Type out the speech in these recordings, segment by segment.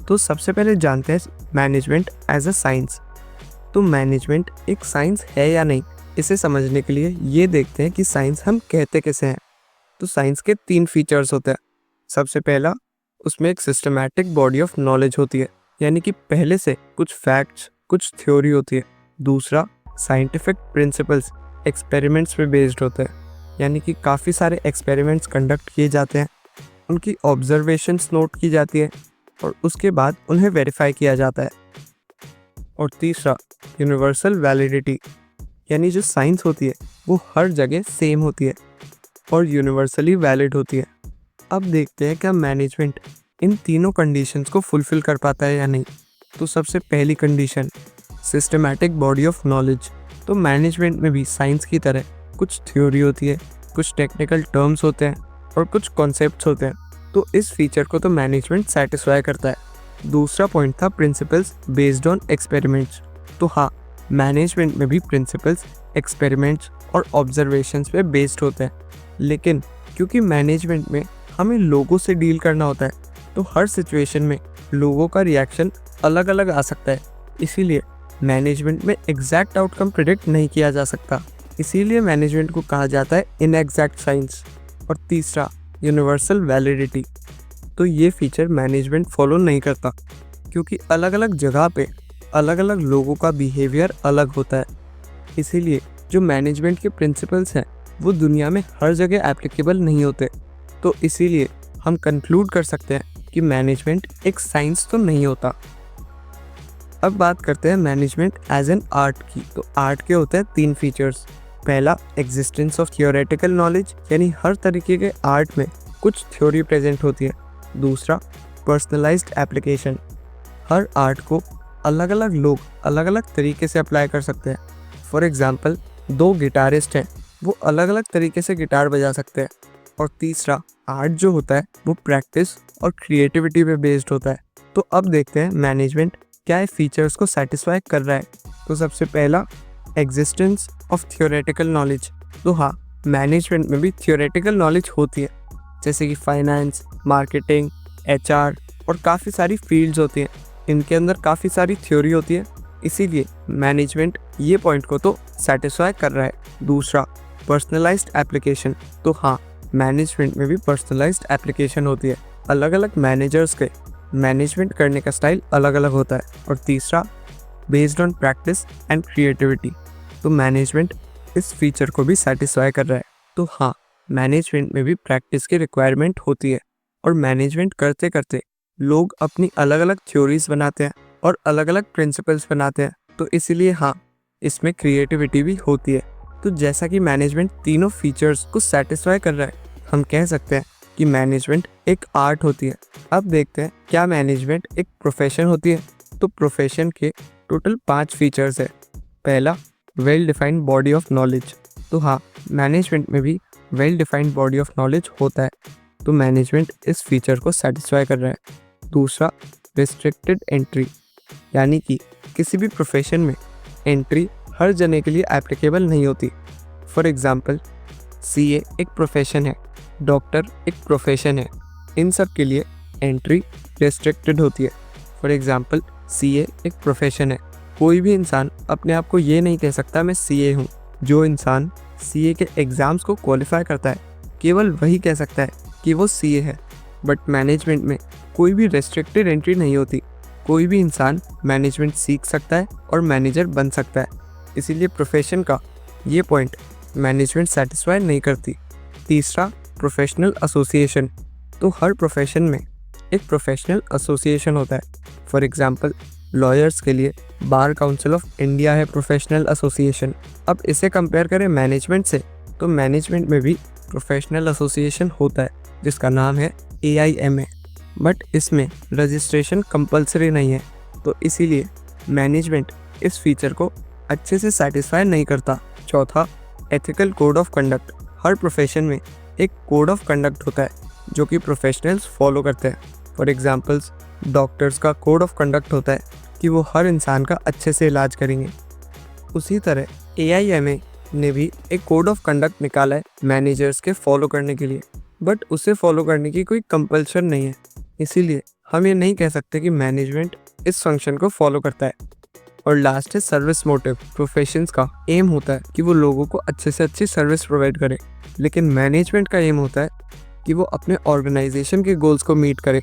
तो सबसे पहले जानते हैं मैनेजमेंट एज अ साइंस। तो मैनेजमेंट एक साइंस है या नहीं, इसे समझने के लिए ये देखते हैं कि साइंस हम कहते कैसे हैं। तो साइंस के 3 फीचर्स होते हैं। सबसे पहला, उसमें एक सिस्टमैटिक बॉडी ऑफ नॉलेज होती है, यानी कि पहले से कुछ फैक्ट्स, कुछ थ्योरी होती है। दूसरा, साइंटिफिक प्रिंसिपल्स एक्सपेरिमेंट्स पे बेस्ड होते हैं, यानी कि काफ़ी सारे एक्सपेरिमेंट्स कंडक्ट किए जाते हैं, उनकी ऑब्जर्वेशंस नोट की जाती है और उसके बाद उन्हें वेरीफाई किया जाता है। और तीसरा, यूनिवर्सल वैलिडिटी, यानी जो साइंस होती है वो हर जगह सेम होती है और यूनिवर्सली वैलिड होती है। अब देखते हैं क्या मैनेजमेंट इन तीनों कंडीशंस को फुलफिल कर पाता है या नहीं। तो सबसे पहली condition, systematic body of knowledge. तो मैनेजमेंट में भी साइंस की तरह कुछ थ्योरी होती है, कुछ टेक्निकल टर्म्स होते हैं और कुछ कॉन्सेप्ट्स होते हैं। तो इस फीचर को तो मैनेजमेंट सेटिस्फाई करता है। दूसरा पॉइंट था प्रिंसिपल्स बेस्ड ऑन एक्सपेरिमेंट्स। तो हाँ, मैनेजमेंट में भी प्रिंसिपल्स एक्सपेरिमेंट्स और ऑब्जर्वेशंस पे बेस्ड होते हैं, लेकिन क्योंकि मैनेजमेंट में हमें लोगों से डील करना होता है तो हर सिचुएशन में लोगों का रिएक्शन अलग अलग आ सकता है, इसीलिए मैनेजमेंट में एग्जैक्ट आउटकम प्रिडिक्ट नहीं किया जा सकता। इसीलिए मैनेजमेंट को कहा जाता है इनएग्जैक्ट साइंस। और तीसरा, यूनिवर्सल वैलिडिटी। तो ये फीचर मैनेजमेंट फॉलो नहीं करता, क्योंकि अलग अलग जगह पे अलग अलग लोगों का बिहेवियर अलग होता है। इसीलिए जो मैनेजमेंट के प्रिंसिपल्स हैं वो दुनिया में हर जगह एप्लीकेबल नहीं होते। तो इसीलिए हम कंक्लूड कर सकते हैं कि मैनेजमेंट एक साइंस तो नहीं होता। अब बात करते हैं मैनेजमेंट एज एन आर्ट की। तो आर्ट के होते हैं 3 फीचर्स। पहला, एग्जिस्टेंस ऑफ थियोरेटिकल नॉलेज, यानी हर तरीके के आर्ट में कुछ थ्योरी प्रेजेंट होती है। दूसरा, पर्सनलाइज्ड एप्लीकेशन। हर आर्ट को अलग अलग लोग अलग अलग तरीके से अप्लाई कर सकते हैं। फॉर एग्जाम्पल, 2 गिटारिस्ट हैं, वो अलग अलग तरीके से गिटार बजा सकते हैं। और तीसरा, आर्ट जो होता है वो प्रैक्टिस और क्रिएटिविटी पे बेस्ड होता है। तो अब देखते हैं मैनेजमेंट क्या फीचर्स को सेटिस्फाई कर रहा है। तो सबसे पहला, एग्जिस्टेंस ऑफ थियोरेटिकल नॉलेज। तो हाँ, मैनेजमेंट में भी थियोरेटिकल नॉलेज होती है, जैसे कि फाइनेंस, मार्केटिंग, एचआर और काफ़ी सारी फील्ड्स होती हैं। इनके अंदर काफ़ी सारी थ्योरी होती है, इसीलिए मैनेजमेंट ये पॉइंट को तो सेटिस्फाई कर रहा है। दूसरा, पर्सनलाइज्ड एप्लीकेशन। तो हाँ, मैनेजमेंट में भी पर्सनलाइज्ड एप्लीकेशन होती है। अलग अलग मैनेजर्स के मैनेजमेंट करने का स्टाइल अलग अलग होता है। और तीसरा, based on practice and creativity. तो मैनेजमेंट इस फीचर को भी सेटिस्फाई कर रहा है। तो हाँ, मैनेजमेंट में भी प्रैक्टिस की रिक्वायरमेंट होती है और मैनेजमेंट करते करते लोग अपनी अलग अलग थ्योरीज बनाते हैं और अलग अलग प्रिंसिपल्स बनाते हैं। तो इसीलिए हाँ, इसमें क्रिएटिविटी भी होती है। तो जैसा कि मैनेजमेंट तीनों फीचर्स को सेटिस्फाई कर रहा है, हम कह सकते हैं कि मैनेजमेंट एक आर्ट होती है। अब देखते हैं क्या मैनेजमेंट एक प्रोफेशन होती है। तो प्रोफेशन के टोटल 5 फीचर्स है। पहला, well defined body of knowledge. तो हाँ, मैनेजमेंट में भी well defined body of knowledge होता है। तो मैनेजमेंट इस फीचर को सेटिस्फाई कर रहा है। दूसरा, रिस्ट्रिक्टेड एंट्री, यानी कि किसी भी प्रोफेशन में एंट्री हर जने के लिए एप्लीकेबल नहीं होती। फॉर एग्जाम्पल, सीए एक प्रोफेशन है, डॉक्टर एक प्रोफेशन है, इन सब के लिए एंट्री रेस्ट्रिक्टेड होती है। फॉर एग्जाम्पल, सीए एक प्रोफेशन है, कोई भी इंसान अपने आप को ये नहीं कह सकता मैं सीए हूँ। जो इंसान सीए के एग्ज़ाम्स को क्वालिफाई करता है केवल वही कह सकता है कि वो सीए है। बट मैनेजमेंट में कोई भी रेस्ट्रिक्टेड एंट्री नहीं होती, कोई भी इंसान मैनेजमेंट सीख सकता है और मैनेजर बन सकता है। इसीलिए प्रोफेशन का ये पॉइंट मैनेजमेंट सेटिस्फाई नहीं करती। तीसरा, प्रोफेशनल एसोसिएशन। तो हर प्रोफेशन में एक प्रोफेशनल एसोसिएशन होता है। फॉर एग्जांपल, लॉयर्स के लिए बार काउंसिल ऑफ इंडिया है प्रोफेशनल एसोसिएशन। अब इसे कंपेयर करें मैनेजमेंट से, तो मैनेजमेंट में भी प्रोफेशनल एसोसिएशन होता है जिसका नाम है AIMA, बट इसमें रजिस्ट्रेशन कंपलसरी नहीं है। तो इसीलिए मैनेजमेंट इस फीचर को अच्छे से सेटिस्फाई नहीं करता। चौथा, ethical code of conduct. Her profession में एक कोड ऑफ कंडक्ट होता है जो कि प्रोफेशनल्स फॉलो करते हैं। फॉर एग्जांपल्स, डॉक्टर्स का कोड ऑफ कंडक्ट होता है कि वो हर इंसान का अच्छे से इलाज करेंगे। उसी तरह AIMA ने भी एक कोड ऑफ कंडक्ट निकाला है मैनेजर्स के फॉलो करने के लिए, बट उसे फॉलो करने की कोई कंपल्शन नहीं है। इसीलिए हम ये नहीं कह सकते कि मैनेजमेंट इस फंक्शन को फॉलो करता है। और लास्ट है सर्विस मोटिव। प्रोफेशंस का एम होता है कि वो लोगों को अच्छे से अच्छी सर्विस प्रोवाइड करे, लेकिन मैनेजमेंट का एम होता है कि वो अपने ऑर्गेनाइजेशन के गोल्स को मीट करे।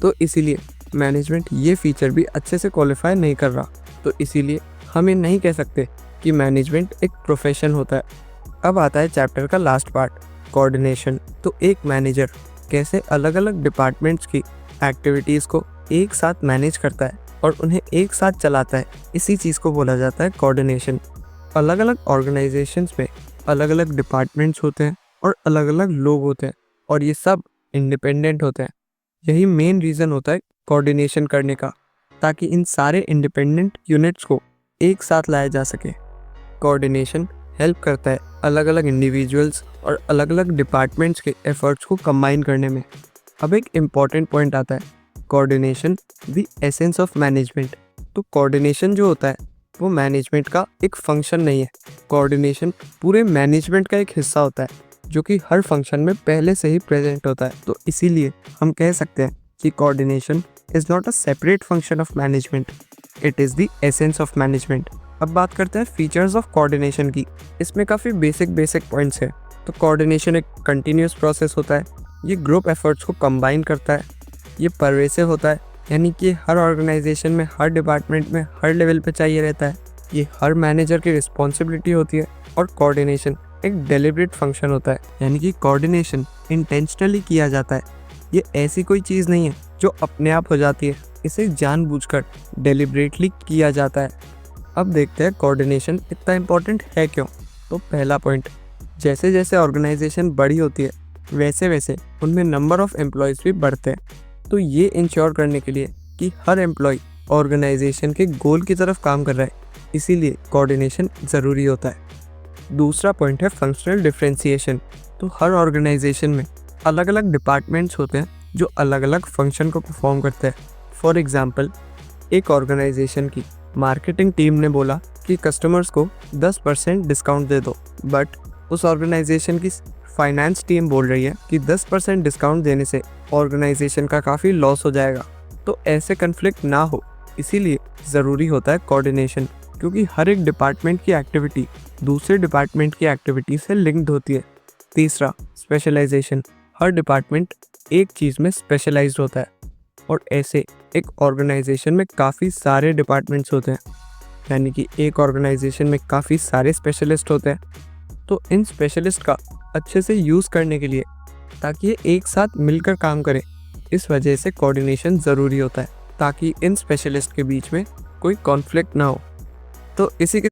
तो इसीलिए मैनेजमेंट ये फीचर भी अच्छे से क्वालिफाई नहीं कर रहा। तो इसीलिए हम ये नहीं कह सकते कि मैनेजमेंट एक प्रोफेशन होता है। अब आता है चैप्टर का लास्ट पार्ट, कोऑर्डिनेशन। तो एक मैनेजर कैसे अलग अलग डिपार्टमेंट्स की एक्टिविटीज़ को एक साथ मैनेज करता है और उन्हें एक साथ चलाता है, इसी चीज़ को बोला जाता है कोऑर्डिनेशन। अलग अलग ऑर्गेनाइजेशंस में अलग अलग डिपार्टमेंट्स होते हैं और अलग अलग लोग होते हैं, और ये सब इंडिपेंडेंट होते हैं। यही मेन रीज़न होता है कोऑर्डिनेशन करने का, ताकि इन सारे इंडिपेंडेंट यूनिट्स को एक साथ लाया जा सके। कोऑर्डिनेशन हेल्प करता है अलग अलग इंडिविजुअल्स और अलग अलग डिपार्टमेंट्स के एफर्ट्स को कंबाइन करने में। अब एक इम्पॉर्टेंट पॉइंट आता है, coordination the essence of management. तो कोऑर्डिनेशन जो होता है वो मैनेजमेंट का एक फंक्शन नहीं है। कोऑर्डिनेशन पूरे मैनेजमेंट का एक हिस्सा होता है, जो कि हर फंक्शन में पहले से ही प्रेजेंट होता है। तो इसीलिए हम कह सकते हैं कि coordination is not a separate function of management, it is the essence of management. अब बात करते हैं फीचर्स ऑफ कोऑर्डिनेशन की। इसमें काफ़ी बेसिक पॉइंट्स हैं। तो कोऑर्डिनेशन एक कंटिन्यूस प्रोसेस होता है। ये ग्रुप एफर्ट्स को कंबाइन करता है। ये परवेसिव होता है, यानी कि हर ऑर्गेनाइजेशन में, हर डिपार्टमेंट में, हर लेवल पे चाहिए रहता है। ये हर मैनेजर की रिस्पॉन्सिबिलिटी होती है। और कोऑर्डिनेशन एक डेलिब्रेट फंक्शन होता है, यानी कि कोऑर्डिनेशन इंटेंशनली किया जाता है। ये ऐसी कोई चीज़ नहीं है जो अपने आप हो जाती है, इसे जानबूझकर डेलिब्रेटली किया जाता है। अब देखते हैं कोऑर्डिनेशन इतना इम्पोर्टेंट है क्यों। तो पहला पॉइंट, जैसे जैसे ऑर्गेनाइजेशन बड़ी होती है वैसे वैसे उनमें नंबर ऑफ एम्प्लॉयज़ भी बढ़ते हैं। तो ये इंश्योर करने के लिए कि हर एम्प्लॉय ऑर्गेनाइजेशन के गोल की तरफ काम कर रहा है, इसीलिए कोऑर्डिनेशन ज़रूरी होता है। दूसरा पॉइंट है फंक्शनल डिफरेंशिएशन। तो हर ऑर्गेनाइजेशन में अलग अलग डिपार्टमेंट्स होते हैं जो अलग अलग फंक्शन को परफॉर्म करते हैं। फॉर एग्जांपल, एक ऑर्गेनाइजेशन की मार्केटिंग टीम ने बोला कि कस्टमर्स को 10% डिस्काउंट दे दो, बट उस ऑर्गेनाइजेशन की फाइनेंस टीम बोल रही है कि 10% डिस्काउंट देने से ऑर्गेनाइजेशन का काफ़ी लॉस हो जाएगा। तो ऐसे कन्फ्लिक्ट ना हो, इसीलिए ज़रूरी होता है कोऑर्डिनेशन, क्योंकि हर एक डिपार्टमेंट की एक्टिविटी दूसरे डिपार्टमेंट की एक्टिविटी से लिंक्ड होती है। तीसरा, स्पेशलाइजेशन। हर डिपार्टमेंट एक चीज़ में स्पेशलाइज्ड होता है, और ऐसे एक ऑर्गेनाइजेशन में काफ़ी सारे डिपार्टमेंट्स होते हैं, यानी कि एक ऑर्गेनाइजेशन में काफ़ी सारे स्पेशलिस्ट होते हैं। तो इन स्पेशलिस्ट का अच्छे से यूज़ करने के लिए, ताकि ये एक साथ मिलकर काम करें, इस वजह से कोऑर्डिनेशन ज़रूरी होता है, ताकि इन स्पेशलिस्ट के बीच में कोई कॉन्फ्लिक्ट ना हो। तो इसी के